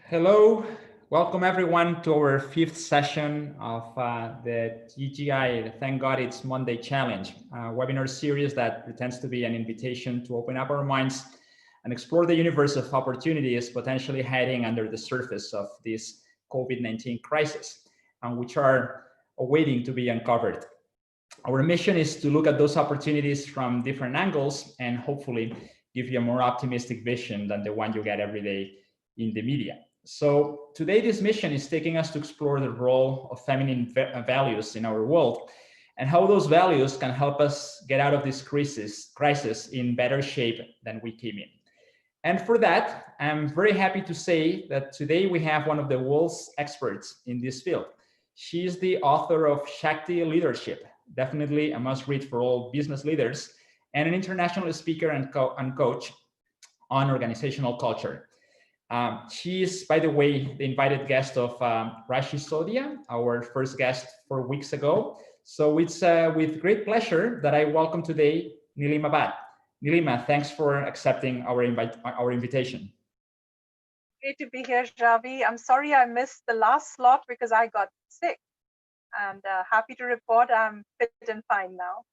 Hello, welcome everyone to our fifth session of the TGI, the Thank God It's Monday Challenge, a webinar series that pretends to be an invitation to open up our minds and explore the universe of opportunities potentially hiding under the surface of this COVID-19 crisis, and which are awaiting to be uncovered. Our mission is to look at those opportunities from different angles and hopefully give you a more optimistic vision than the one you get every day in the media. So today, this mission is taking us to explore the role of feminine values in our world and how those values can help us get out of this crisis in better shape than we came in. And for that, I'm very happy to say that today we have one of the world's experts in this field. She is the author of Shakti Leadership, definitely a must-read for all business leaders, and an international speaker and coach on organizational culture. She is, by the way, the invited guest of Rashi Sodia, our first guest 4 weeks ago. So it's with great pleasure that I welcome today Nilima Bhat. Nilima, thanks for accepting our invitation. Great to be here, Ravi. I'm sorry I missed the last slot because I got sick. And happy to report I'm fit and fine now.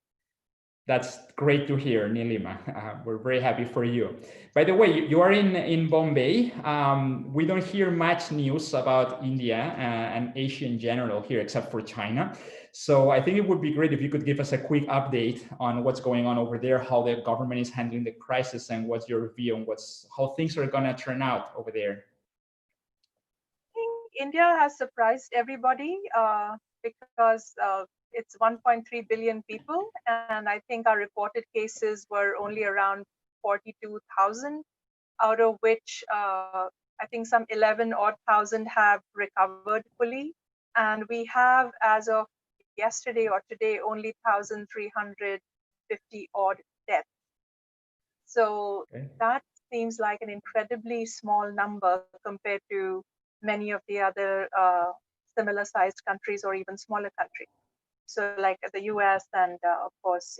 That's great to hear, Nilima. We're very happy for you. By the way, you are in Bombay. We don't hear much news about India and Asia in general here, except for China. So I think it would be great if you could give us a quick update on what's going on over there, how the government is handling the crisis, and what's your view on how things are going to turn out over there. I think India has surprised everybody because it's 1.3 billion people, and I think our reported cases were only around 42,000, out of which I think some 11 odd thousand have recovered fully, and we have, as of yesterday or today, only 1,350 odd deaths. So that seems like an incredibly small number compared to many of the other similar sized countries or even smaller countries. So like the US and of course,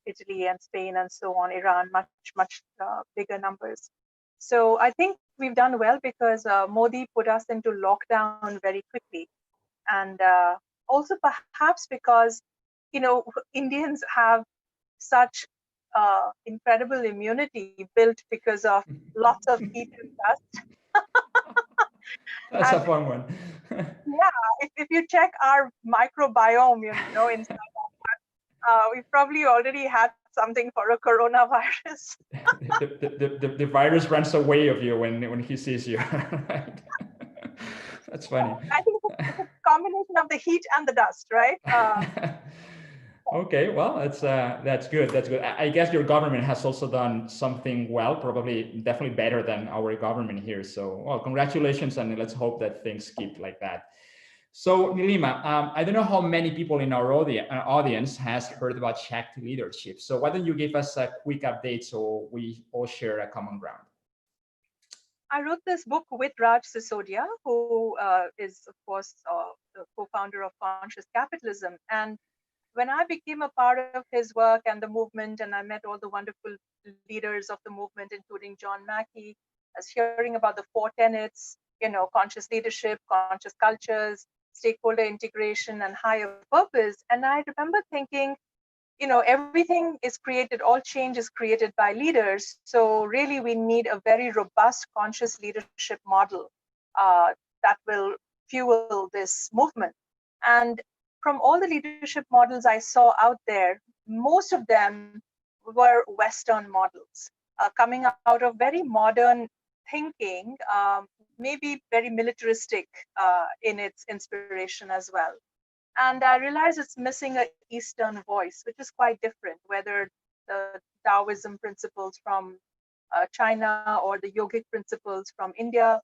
Italy and Spain and so on, Iran, much bigger numbers. So I think we've done well because Modi put us into lockdown very quickly. And also perhaps because, Indians have such incredible immunity built because of lots of heat and dust. That's a fun one. Yeah, if you check our microbiome, inside we've probably already had something for a coronavirus. the virus runs away of you when he sees you. Right? That's funny. I think it's a combination of the heat and the dust, right? Okay, well, that's good. That's good. I guess your government has also done something well, probably definitely better than our government here. So, well, congratulations, and let's hope that things keep like that. So, Nilima, I don't know how many people in our audience has heard about Shakti leadership. So, why don't you give us a quick update so we all share a common ground? I wrote this book with Raj Sisodia, who is, of course, the co-founder of Conscious Capitalism. And when I became a part of his work and the movement, and I met all the wonderful leaders of the movement, including John Mackey, I was hearing about the 4 tenets, conscious leadership, conscious cultures, stakeholder integration, and higher purpose. And I remember thinking, everything is created, all change is created by leaders. So really, we need a very robust conscious leadership model that will fuel this movement. And from all the leadership models I saw out there, most of them were Western models, coming out of very modern thinking, maybe very militaristic in its inspiration as well. And I realized it's missing an Eastern voice, which is quite different, whether the Taoism principles from China or the yogic principles from India.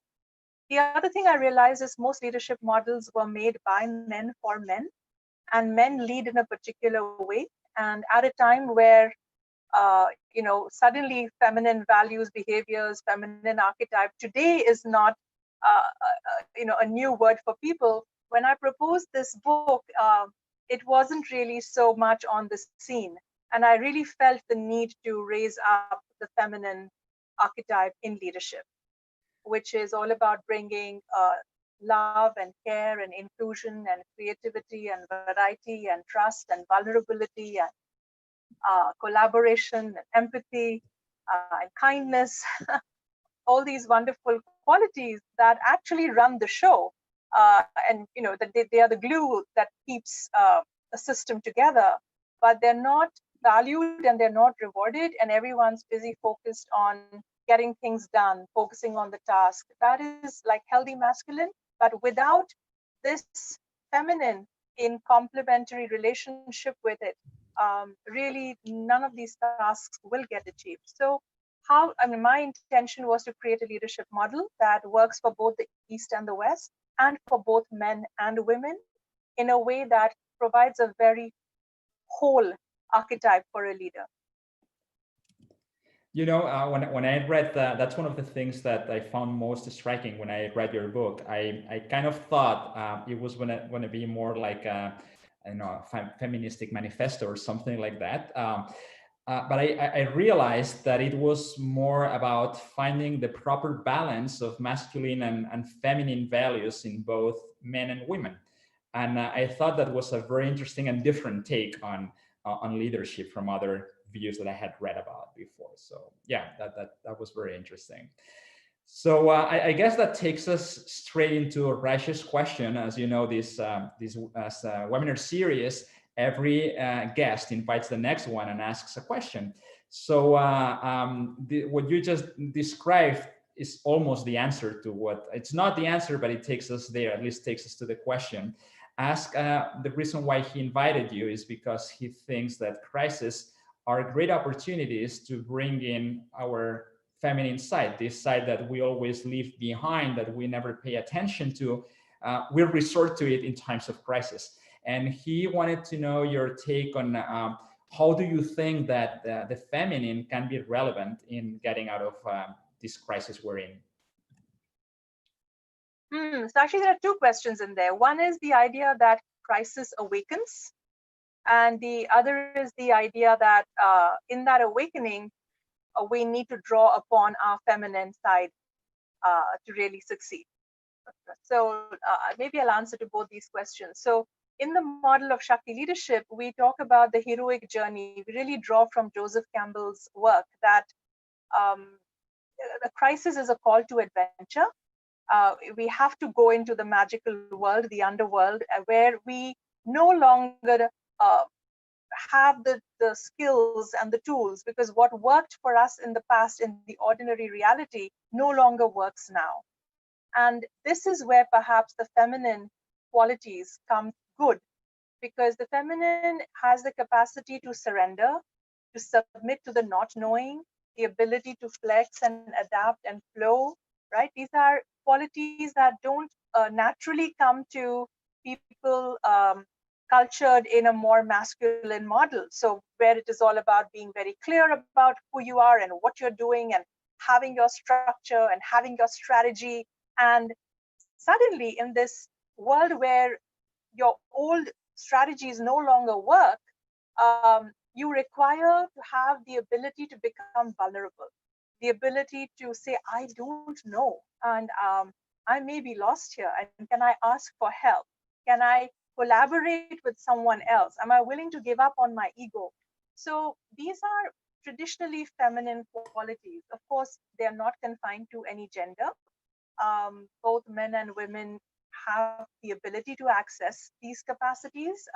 The other thing I realized is most leadership models were made by men for men, and men lead in a particular way. And at a time where, suddenly feminine values, behaviors, feminine archetype today is not, a new word for people. When I proposed this book, it wasn't really so much on the scene. And I really felt the need to raise up the feminine archetype in leadership, which is all about bringing love and care and inclusion and creativity and variety and trust and vulnerability and collaboration and empathy and kindness, all these wonderful qualities that actually run the show. And that they are the glue that keeps the system together, but they're not valued and they're not rewarded, and everyone's busy focused on getting things done, focusing on the task. That is like healthy masculine, but without this feminine in complementary relationship with it, really none of these tasks will get achieved. So my intention was to create a leadership model that works for both the East and the West, and for both men and women, in a way that provides a very whole archetype for a leader. When I read that, that's one of the things that I found most striking when I read your book. I kind of thought it was going to be more like a feministic manifesto or something like that. But I realized that it was more about finding the proper balance of masculine and feminine values in both men and women. And I thought that was a very interesting and different take on leadership from other views that I had read about before. So yeah, that was very interesting. So I guess that takes us straight into Raj's question. As you know, this webinar series, every guest invites the next one and asks a question. So what you just described is almost the answer to what, it's not the answer, but it takes us there, at least takes us to the question. The reason why he invited you is because he thinks that crises are great opportunities to bring in our feminine side, this side that we always leave behind, that we never pay attention to. We resort to it in times of crisis. And he wanted to know your take on how do you think that the feminine can be relevant in getting out of this crisis we're in? So actually there are two questions in there. One is the idea that crisis awakens, and the other is the idea that in that awakening, we need to draw upon our feminine side to really succeed. So maybe I'll answer to both these questions. So in the model of Shakti leadership, we talk about the heroic journey. We really draw from Joseph Campbell's work that the crisis is a call to adventure. We have to go into the magical world, the underworld, where we no longer have the skills and the tools, because what worked for us in the past in the ordinary reality no longer works now. And this is where perhaps the feminine qualities come good, because the feminine has the capacity to surrender, to submit to the not knowing, the ability to flex and adapt and flow, right? These are qualities that don't naturally come to people cultured in a more masculine model. So where it is all about being very clear about who you are and what you're doing and having your structure and having your strategy. And suddenly in this world where your old strategies no longer work, you require to have the ability to become vulnerable, the ability to say, I don't know, and I may be lost here, and can I ask for help? Can I collaborate with someone else? Am I willing to give up on my ego? So these are traditionally feminine qualities. Of course, they are not confined to any gender. Both men and women have the ability to access these capacities,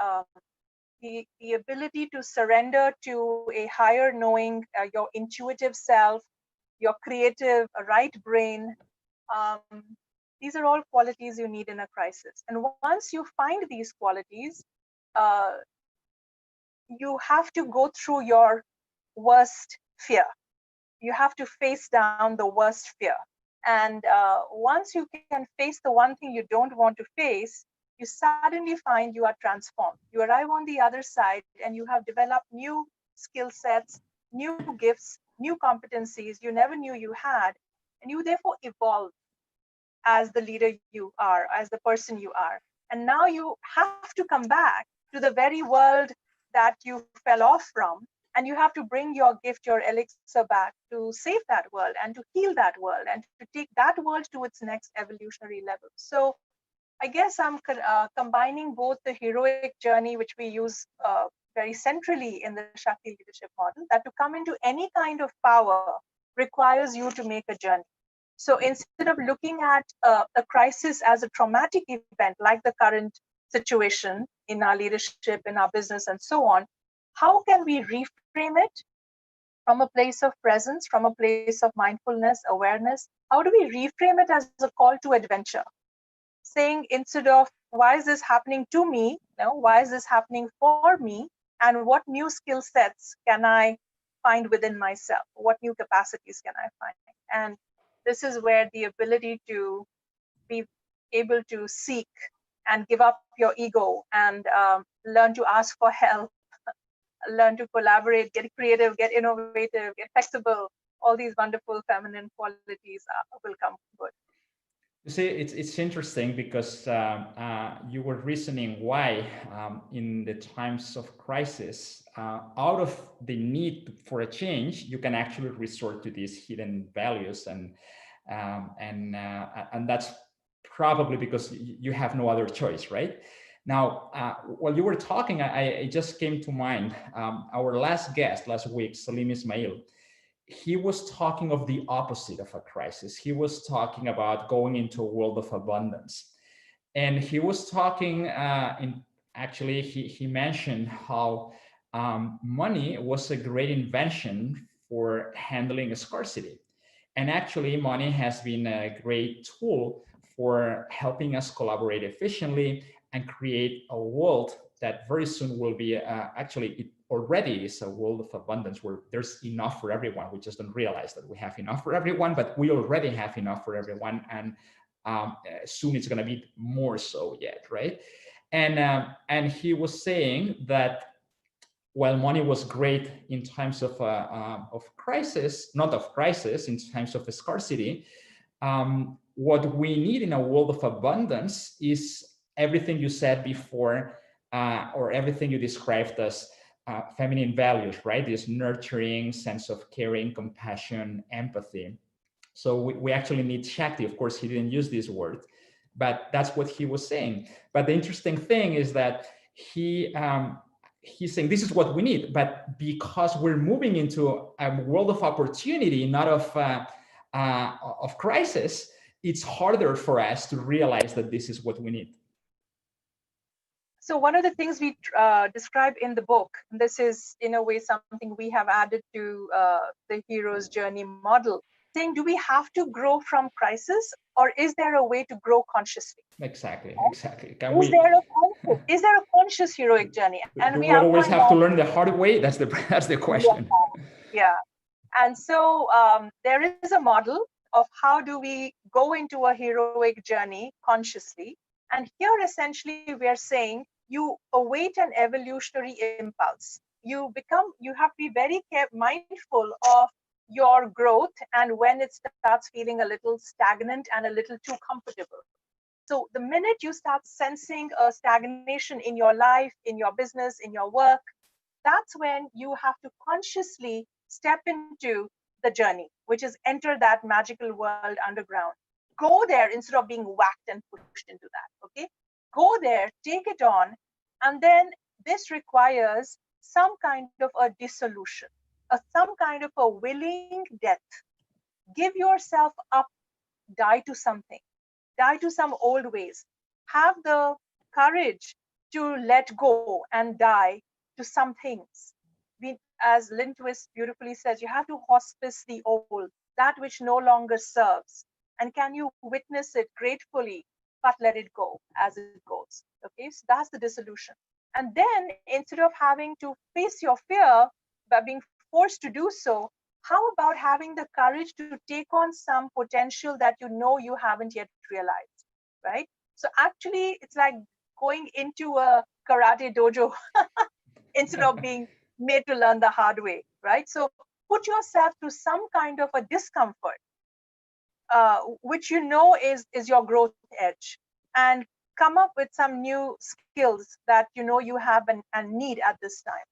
the ability to surrender to a higher knowing, your intuitive self, your creative right brain. These are all qualities you need in a crisis. And once you find these qualities, you have to go through your worst fear. You have to face down the worst fear. And once you can face the one thing you don't want to face, you suddenly find you are transformed. You arrive on the other side and you have developed new skill sets, new gifts, new competencies you never knew you had. And you therefore evolve as the leader you are, as the person you are. And now you have to come back to the very world that you fell off from And you have to bring your gift, your elixir back to save that world and to heal that world and to take that world to its next evolutionary level. So I guess I'm combining both the heroic journey, which we use very centrally in the Shakti leadership model, that to come into any kind of power requires you to make a journey. So instead of looking at a crisis as a traumatic event, like the current situation in our leadership, in our business, and so on, how can we reframe it from a place of presence, from a place of mindfulness, awareness? How do we reframe it as a call to adventure? Saying, instead of why is this happening to me, why is this happening for me, and what new skill sets can I find within myself? What new capacities can I find? And this is where the ability to be able to seek and give up your ego and learn to ask for help, learn to collaborate, get creative, get innovative, get flexible, all these wonderful feminine qualities will come good. You see, it's interesting because you were reasoning why in the times of crisis, out of the need for a change, you can actually resort to these hidden values, and that's probably because you have no other choice, right? Now, while you were talking, I just came to mind our last guest last week, Salim Ismail. He was talking of the opposite of a crisis. He was talking about going into a world of abundance. And he was talking, actually, he mentioned how money was a great invention for handling scarcity. And actually, money has been a great tool for helping us collaborate efficiently and create a world that very soon will be actually, it already is a world of abundance where there's enough for everyone. We just don't realize that we have enough for everyone, but we already have enough for everyone. And soon it's going to be more so yet, right? And he was saying that while money was great in times of crisis, not of crisis, in times of scarcity, what we need in a world of abundance is everything you said before, or everything you described as feminine values, right? This nurturing sense of caring, compassion, empathy. So we actually need Shakti. Of course, he didn't use this word, but that's what he was saying. But the interesting thing is that he's saying this is what we need, but because we're moving into a world of opportunity, not of crisis, it's harder for us to realize that this is what we need. So one of the things we describe in the book, and this is in a way something we have added to the hero's journey model, saying, do we have to grow from crisis, or is there a way to grow consciously? Exactly. Is there a conscious heroic journey? And do we always have to learn the hard way? That's the question. Yeah. And so there is a model of how do we go into a heroic journey consciously. And here, essentially, we are saying you await an evolutionary impulse. You have to be very mindful of your growth and when it starts feeling a little stagnant and a little too comfortable. So the minute you start sensing a stagnation in your life, in your business, in your work, that's when you have to consciously step into the journey, which is enter that magical world underground. Go there instead of being whacked and pushed into that. Okay, go there, take it on, and then this requires some kind of a dissolution, some kind of a willing death. Give yourself up, die to something, die to some old ways. Have the courage to let go and die to some things. As Lynn Twist beautifully says, you have to hospice the old, that which no longer serves. And can you witness it gratefully, but let it go as it goes? Okay, so that's the dissolution. And then instead of having to face your fear by being forced to do so, how about having the courage to take on some potential that you know you haven't yet realized, right? So actually, it's like going into a karate dojo instead of being made to learn the hard way, right? So put yourself to some kind of a discomfort, which you know is your growth edge, and come up with some new skills that you know you have and need at this time.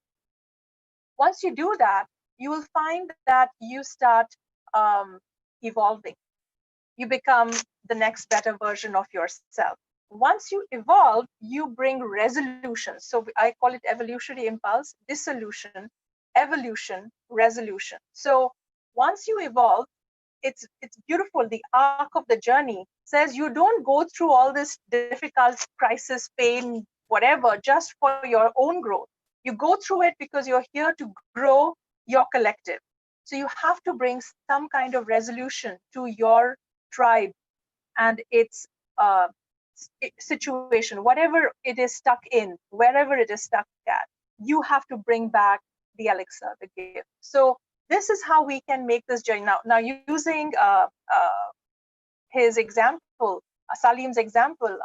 Once you do that, you will find that you start evolving. You become the next better version of yourself. Once you evolve, you bring resolution. So I call it evolutionary impulse, dissolution, evolution, resolution. So once you evolve, it's beautiful. The arc of the journey says you don't go through all this difficult crisis, pain, whatever, just for your own growth. You go through it because you're here to grow your collective. So you have to bring some kind of resolution to your tribe and its situation, whatever it is stuck in, wherever it is stuck at. You have to bring back the elixir, the gift. So this is how we can make this journey. Now using his example, Salim's example,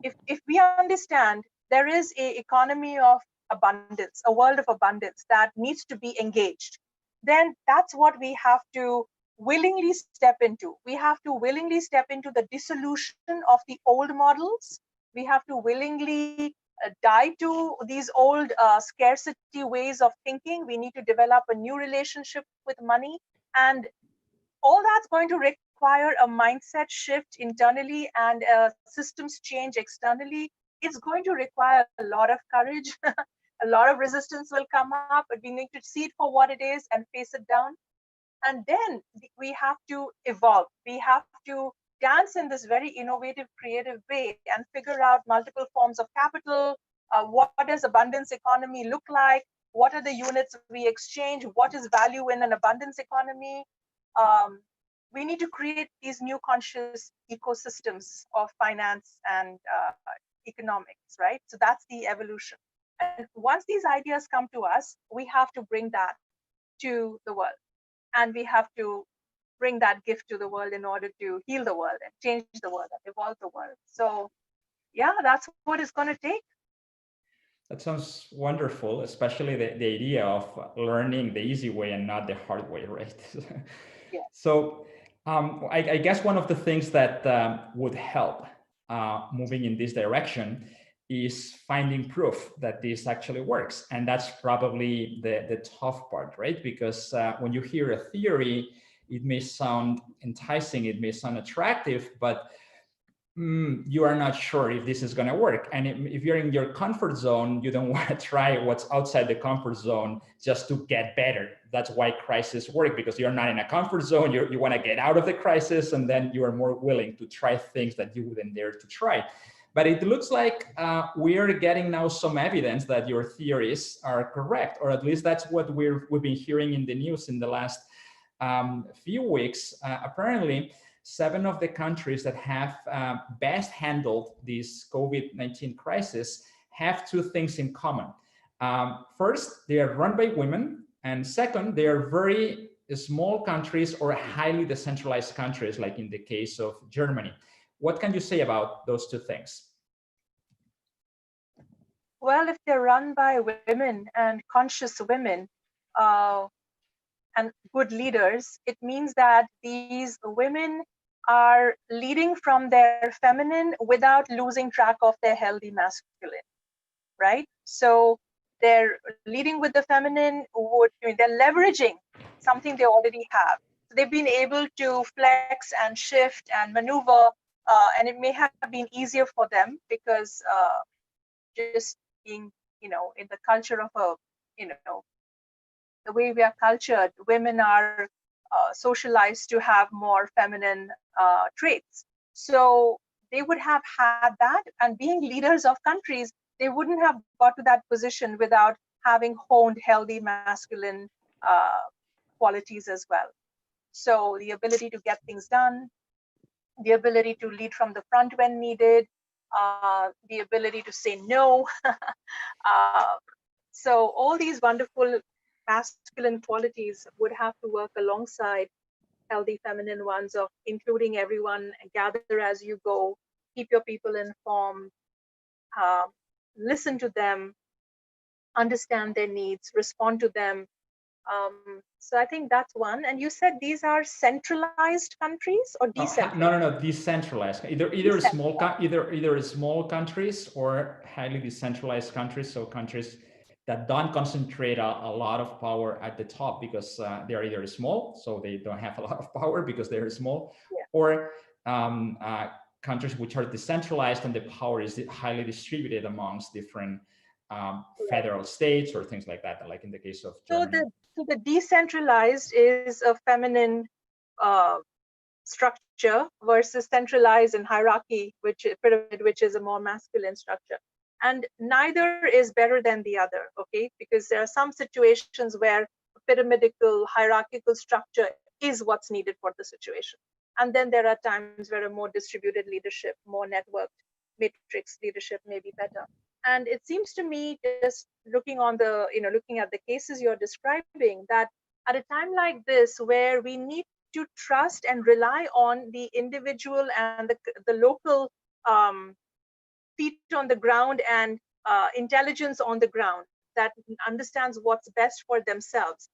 if we understand there is a economy of abundance, a world of abundance that needs to be engaged, then that's what we have to willingly step into. We have to willingly step into the dissolution of the old models. We have to willingly die to these old scarcity ways of thinking. We need to develop a new relationship with money. And all that's going to require a mindset shift internally and a systems change externally. It's going to require a lot of courage. A lot of resistance will come up, but we need to see it for what it is and face it down. And then we have to evolve. We have to dance in this very innovative, creative way and figure out multiple forms of capital. What does abundance economy look like? What are the units we exchange? What is value in an abundance economy? We need to create these new conscious ecosystems of finance and economics, right? So that's the evolution. And once these ideas come to us, we have to bring that to the world. And we have to bring that gift to the world in order to heal the world and change the world and evolve the world. So yeah, that's what it's going to take. That sounds wonderful, especially the idea of learning the easy way and not the hard way, right? Yeah. So I guess one of the things that would help moving in this direction is finding proof that this actually works. And that's probably the tough part, right? Because when you hear a theory, it may sound enticing, it may sound attractive, but you are not sure if this is going to work. And if you're in your comfort zone, you don't want to try what's outside the comfort zone just to get better. That's why crises work, because you're not in a comfort zone. You want to get out of the crisis, and then you are more willing to try things that you wouldn't dare to try. But it looks like we are getting now some evidence that your theories are correct, or at least that's what we've been hearing in the news in the last few weeks. Apparently, 7 of the countries that have best handled this COVID-19 crisis have 2 things in common. First, they are run by women, and second, they are very small countries or highly decentralized countries, like in the case of Germany. What can you say about those 2 things? Well, if they're run by women and conscious women and good leaders, it means that these women are leading from their feminine without losing track of their healthy masculine, right? So they're leading with the feminine, they're leveraging something they already have. So they've been able to flex and shift and maneuver, and it may have been easier for them because just being, in the culture of the way we are cultured, women are socialized to have more feminine traits. So they would have had that, and being leaders of countries, they wouldn't have got to that position without having honed healthy masculine qualities as well. So the ability to get things done, the ability to lead from the front when needed, the ability to say no. So all these wonderful masculine qualities would have to work alongside healthy feminine ones of including everyone, gather as you go, keep your people informed, listen to them, understand their needs, respond to them. So I think that's one. And you said these are centralized countries or decentralized? No, decentralized. Either small countries or highly decentralized countries. So countries that don't concentrate a lot of power at the top because they are either small, so they don't have a lot of power because they're small, Yeah. or countries which are decentralized and the power is highly distributed amongst different federal states or things like that, like in the case of Germany. So the decentralized is a feminine structure versus centralized and hierarchy, which is pyramid, which is a more masculine structure. And neither is better than the other, okay? Because there are some situations where a pyramidical hierarchical structure is what's needed for the situation. And then there are times where a more distributed leadership, more networked matrix leadership may be better. And it seems to me, just looking on the, looking at the cases you're describing, that at a time like this, where we need to trust and rely on the individual and the local feet on the ground and intelligence on the ground that understands what's best for themselves.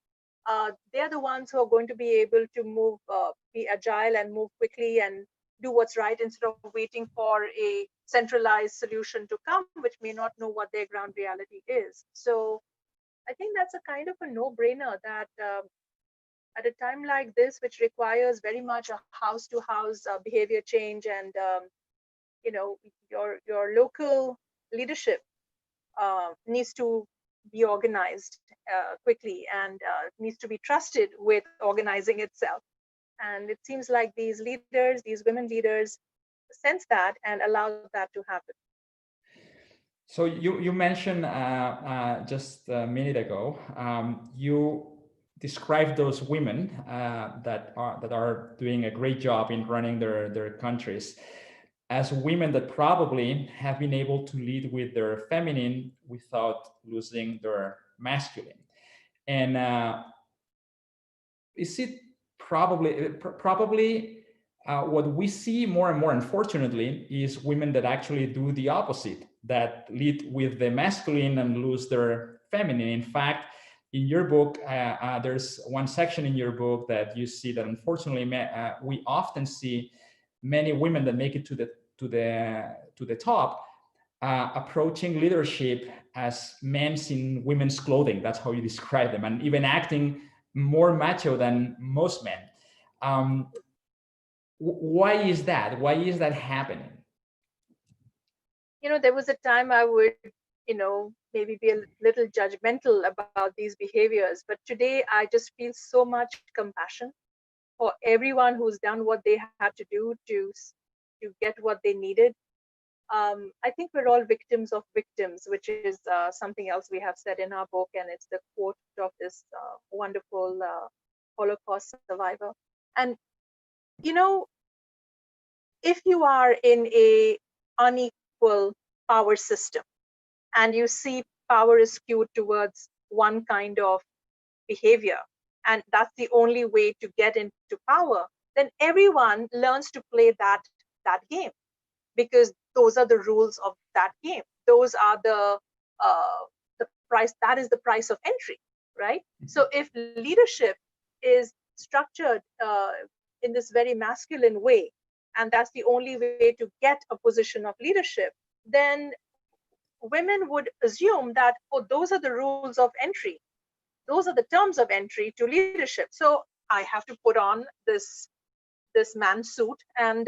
They're the ones who are going to be able to move, be agile and move quickly and do what's right instead of waiting for a centralized solution to come, which may not know what their ground reality is. So I think that's a kind of a no-brainer that at a time like this, which requires very much a house-to-house behavior change, and your local leadership needs to be organized quickly and needs to be trusted with organizing itself. And it seems like these leaders, these women leaders, sense that and allow that to happen. So you mentioned just a minute ago, you described those women that are doing a great job in running their countries as women that probably have been able to lead with their feminine without losing their masculine. And is it probably what we see more and more, unfortunately, is women that actually do the opposite, that lead with the masculine and lose their feminine. In fact, in your book, there's one section in your book that you see that unfortunately we often see many women that make it to the top approaching leadership as men in women's clothing. That's how you describe them, and even acting more macho than most men. Why is that? Why is that happening? There was a time I would, maybe be a little judgmental about these behaviors, but today I just feel so much compassion for everyone who's done what they had to do to get what they needed. I think we're all victims of victims, which is something else we have said in our book, and it's the quote of this wonderful Holocaust survivor. And if you are in a unequal power system and you see power is skewed towards one kind of behavior, and that's the only way to get into power, then everyone learns to play that game, because those are the rules of that game. Those are the price. That is the price of entry, right? Mm-hmm. So if leadership is structured in this very masculine way, and that's the only way to get a position of leadership, then women would assume that, oh, those are the rules of entry. Those are the terms of entry to leadership. So I have to put on this man suit and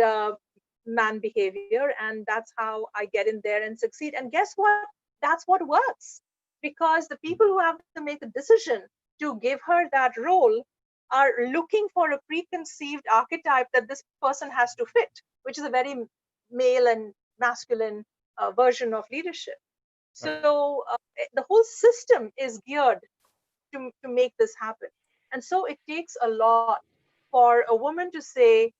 man behavior, and that's how I get in there and succeed. And guess what? That's what works, because the people who have to make a decision to give her that role are looking for a preconceived archetype that this person has to fit, which is a very male and masculine version of leadership. So the whole system is geared to make this happen. And so it takes a lot for a woman to say,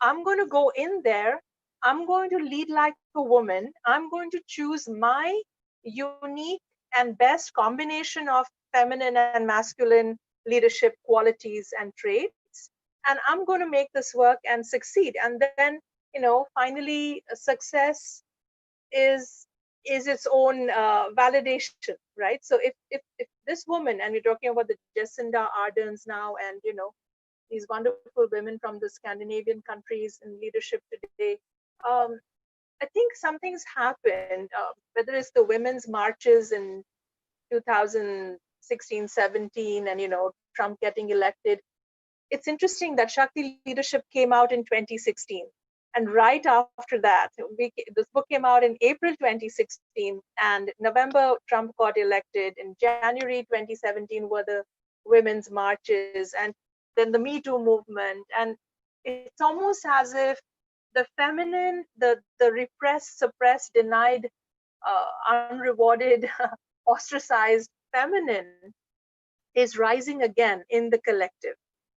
I'm going to go in there, I'm going to lead like a woman, I'm going to choose my unique and best combination of feminine and masculine leadership qualities and traits, and I'm going to make this work and succeed. And then, finally, success is its own validation, right? So if this woman, and we're talking about the Jacinda Arderns now, and these wonderful women from the Scandinavian countries in leadership today, I think something's happened, whether it's the women's marches in 2016, 17, and Trump getting elected. It's interesting that Shakti Leadership came out in 2016. And right after that, this book came out in April 2016, and November, Trump got elected. In January 2017 were the women's marches, and then the Me Too movement. And it's almost as if the feminine, the repressed, suppressed, denied, unrewarded, ostracized feminine is rising again in the collective,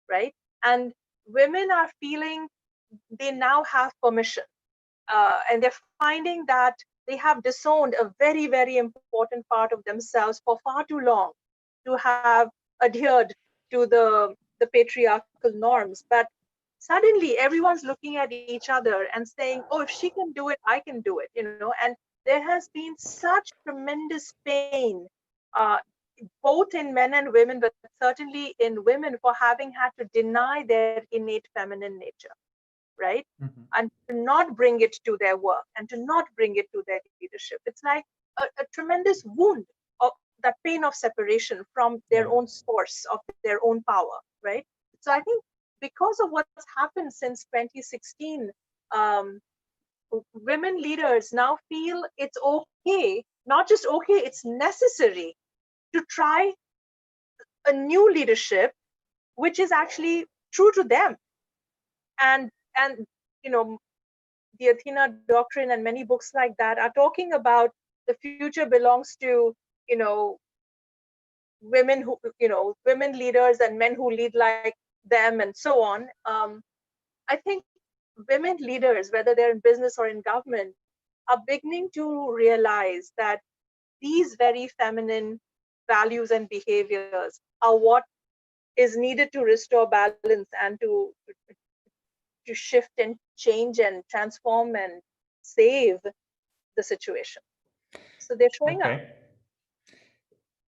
right? And women are feeling they now have permission, and they're finding that they have disowned a very, very important part of themselves for far too long to have adhered to the patriarchal norms. But suddenly everyone's looking at each other and saying, oh, if she can do it, I can do it, and there has been such tremendous pain, uh, both in men and women, but certainly in women, for having had to deny their innate feminine nature, right? Mm-hmm. And to not bring it to their work and to not bring it to their leadership. It's like a tremendous wound of that pain of separation from their own source of their own power, right? So I think because of what's happened since 2016, women leaders now feel it's okay, not just okay, it's necessary to try a new leadership which is actually true to them. And the Athena Doctrine and many books like that are talking about the future belongs to women who women leaders and men who lead like them and so on. I think women leaders, whether they're in business or in government, are beginning to realize that these very feminine values and behaviors are what is needed to restore balance and to shift and change and transform and save the situation. So they're showing up.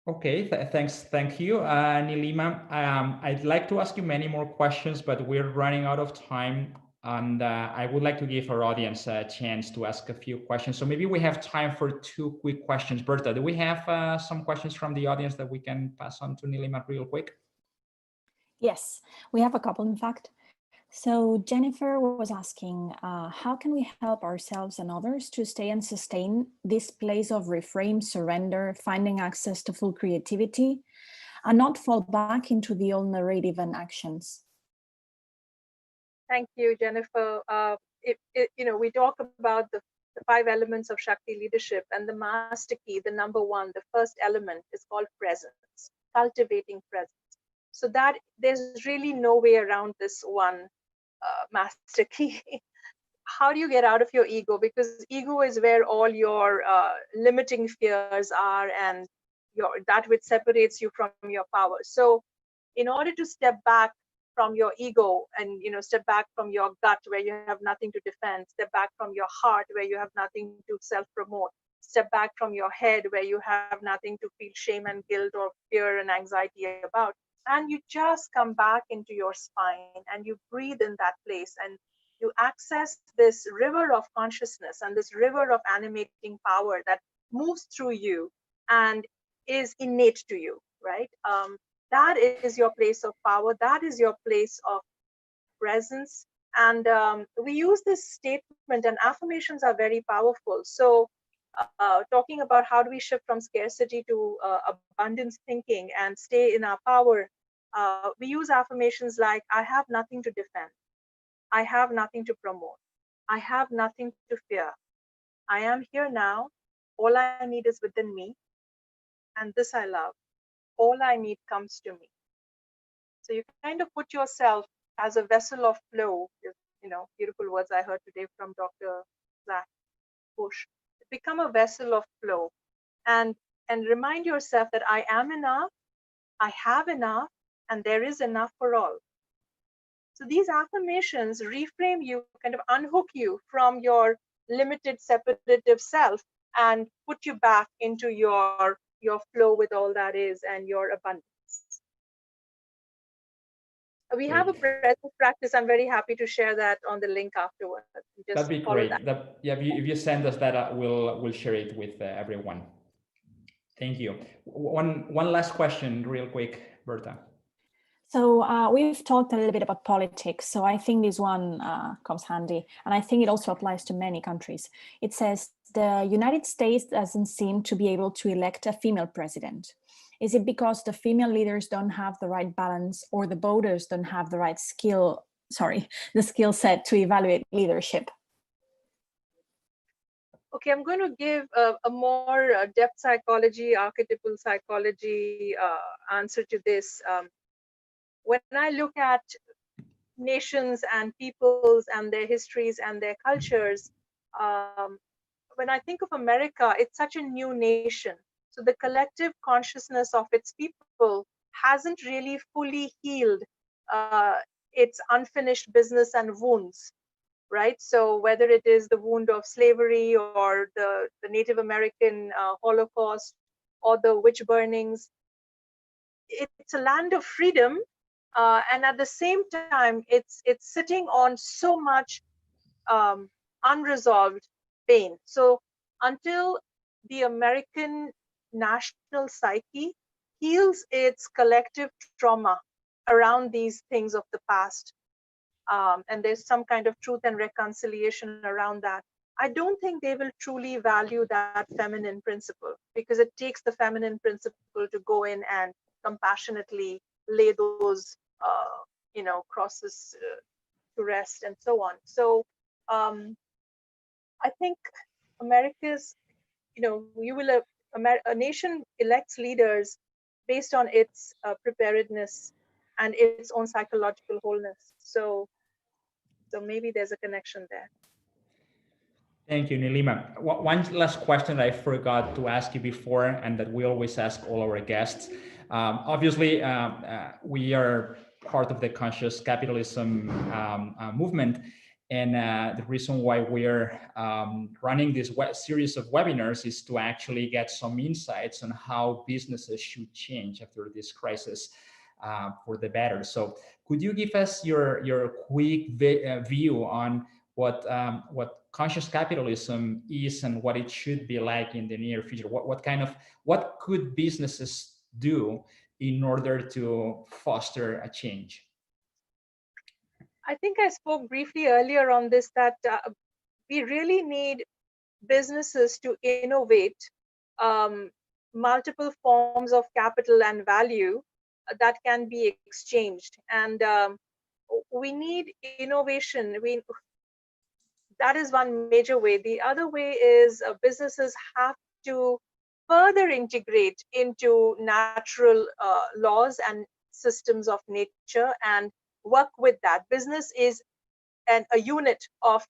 Okay, thank you, Nilima. I'd like to ask you many more questions, but we're running out of time, and I would like to give our audience a chance to ask a few questions. So maybe we have time for 2 quick questions. Berta, do we have some questions from the audience that we can pass on to Nilima real quick? Yes, we have a couple, in fact. So Jennifer was asking, how can we help ourselves and others to stay and sustain this place of reframe, surrender, finding access to full creativity, and not fall back into the old narrative and actions? Thank you, Jennifer. We talk about the 5 elements of Shakti leadership, and the master key, the number 1, the first element is called presence, cultivating presence. So that there's really no way around this one master key. How do you get out of your ego? Because ego is where all your limiting fears are, and that which separates you from your power. So in order to step back from your ego and step back from your gut where you have nothing to defend, step back from your heart where you have nothing to self-promote, step back from your head where you have nothing to feel shame and guilt or fear and anxiety about, and you just come back into your spine and you breathe in that place and you access this river of consciousness and this river of animating power that moves through you and is innate to you, right? That is your place of power. That is your place of presence. And we use this statement, and affirmations are very powerful. So talking about how do we shift from scarcity to abundance thinking and stay in our power, we use affirmations like, I have nothing to defend. I have nothing to promote. I have nothing to fear. I am here now. All I need is within me. And this I love. All I need comes to me. So you kind of put yourself as a vessel of flow. Beautiful words I heard today from Dr. Zach Bush. Become a vessel of flow and remind yourself that I am enough, I have enough, and there is enough for all. So these affirmations reframe you, kind of unhook you from your limited separative self and put you back into your flow with all that is and your abundance. We have a presence practice. I'm very happy to share that on the link afterwards. That'd be great. If you send us that, we'll share it with everyone. Thank you. One last question, real quick, Berta. So we've talked a little bit about politics, so I think this one comes handy, and I think it also applies to many countries. It says the United States doesn't seem to be able to elect a female president. Is it because the female leaders don't have the right balance, or the voters don't have the right the skill set to evaluate leadership? Okay, I'm going to give a more depth psychology, archetypal psychology answer to this. When I look at nations and peoples and their histories and their cultures, when I think of America, it's such a new nation. So the collective consciousness of its people hasn't really fully healed its unfinished business and wounds, right? So whether it is the wound of slavery or the Native American Holocaust or the witch burnings, it's a land of freedom, and at the same time, it's sitting on so much unresolved pain. So until the American national psyche heals its collective trauma around these things of the past, and there's some kind of truth and reconciliation around that, I don't think they will truly value that feminine principle, because it takes the feminine principle to go in and compassionately lay those crosses to rest and so on. So I think America's, a nation elects leaders based on its preparedness and its own psychological wholeness. So maybe there's a connection there. Thank you, Nilima. One last question that I forgot to ask you before, and that we always ask all our guests. Obviously, we are part of the conscious capitalism movement, and the reason why we're running this series of webinars is to actually get some insights on how businesses should change after this crisis for the better. So could you give us your quick view on what conscious capitalism is and what it should be like in the near future? What could businesses do in order to foster a change? I think I spoke briefly earlier on this, that we really need businesses to innovate multiple forms of capital and value that can be exchanged. And we need innovation. That is one major way. The other way is businesses have to further integrate into natural laws and systems of nature and work with that. Business is a unit of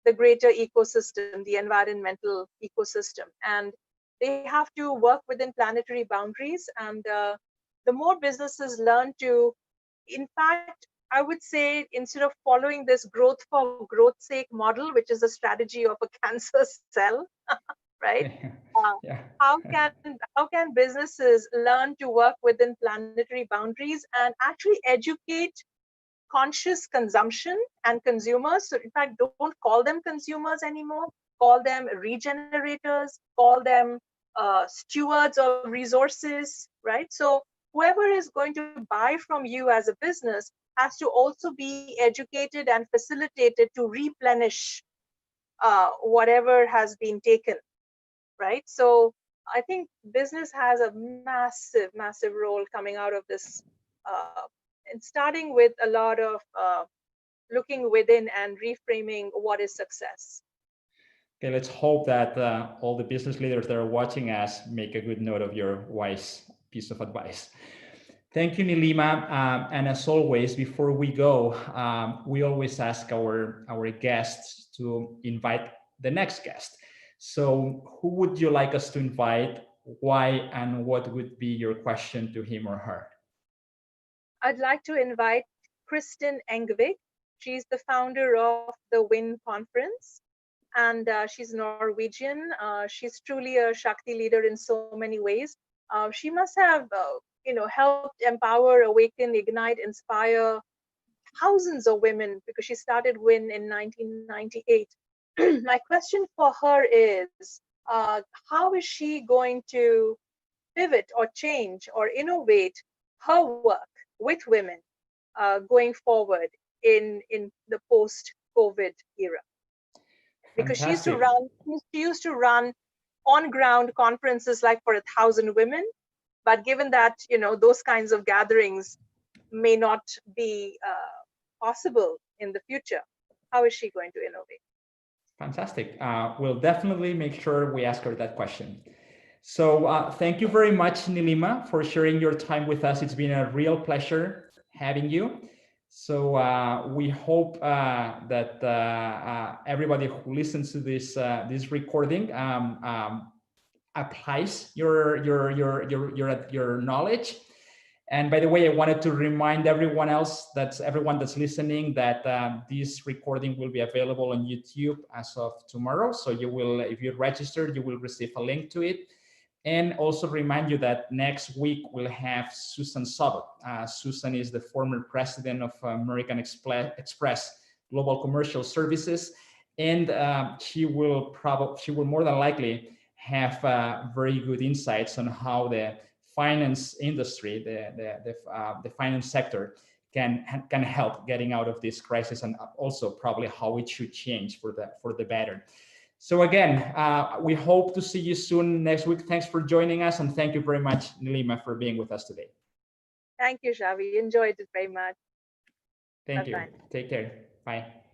the greater ecosystem, the environmental ecosystem, and they have to work within planetary boundaries. And the more businesses learn to, in fact, I would say, instead of following this growth for growth's sake model, which is a strategy of a cancer cell, right? Yeah. How can businesses learn to work within planetary boundaries and actually educate conscious consumption and consumers? So in fact, don't call them consumers anymore, call them regenerators, call them stewards of resources, right? So whoever is going to buy from you as a business has to also be educated and facilitated to replenish whatever has been taken, right? So I think business has a massive role coming out of this, and starting with a lot of looking within and reframing what is success. Okay, let's hope that all the business leaders that are watching us make a good note of your wise piece of advice. Thank you, Nilima. And as always, before we go, we always ask our guests to invite the next guest. So who would you like us to invite? Why, and what would be your question to him or her? I'd like to invite Kristen Engvik. She's the founder of the WIN conference, and she's Norwegian. She's truly a Shakti leader in so many ways. She must have helped empower, awaken, ignite, inspire thousands of women, because she started WIN in 1998. My question for her is, how is she going to pivot or change or innovate her work with women going forward in the post-COVID era. Because she used to run on-ground conferences like for 1,000 women, but given that those kinds of gatherings may not be possible in the future, how is she going to innovate? Fantastic. We'll definitely make sure we ask her that question. So thank you very much, Nilima, for sharing your time with us. It's been a real pleasure having you. So we hope that everybody who listens to this recording applies your knowledge. And by the way, I wanted to remind everyone that's listening that this recording will be available on YouTube as of tomorrow. So you will, if you're registered, you will receive a link to it. And also remind you that next week we'll have Susan Sobot. Susan is the former president of American Express Global Commercial Services, and she will more than likely have very good insights on how the finance industry, the finance sector, can help getting out of this crisis, and also probably how it should change for the better. So again, we hope to see you soon next week. Thanks for joining us, and thank you very much, Nilima, for being with us today. Thank you, Xavi. Enjoyed it very much. Thank you. Take care. Bye.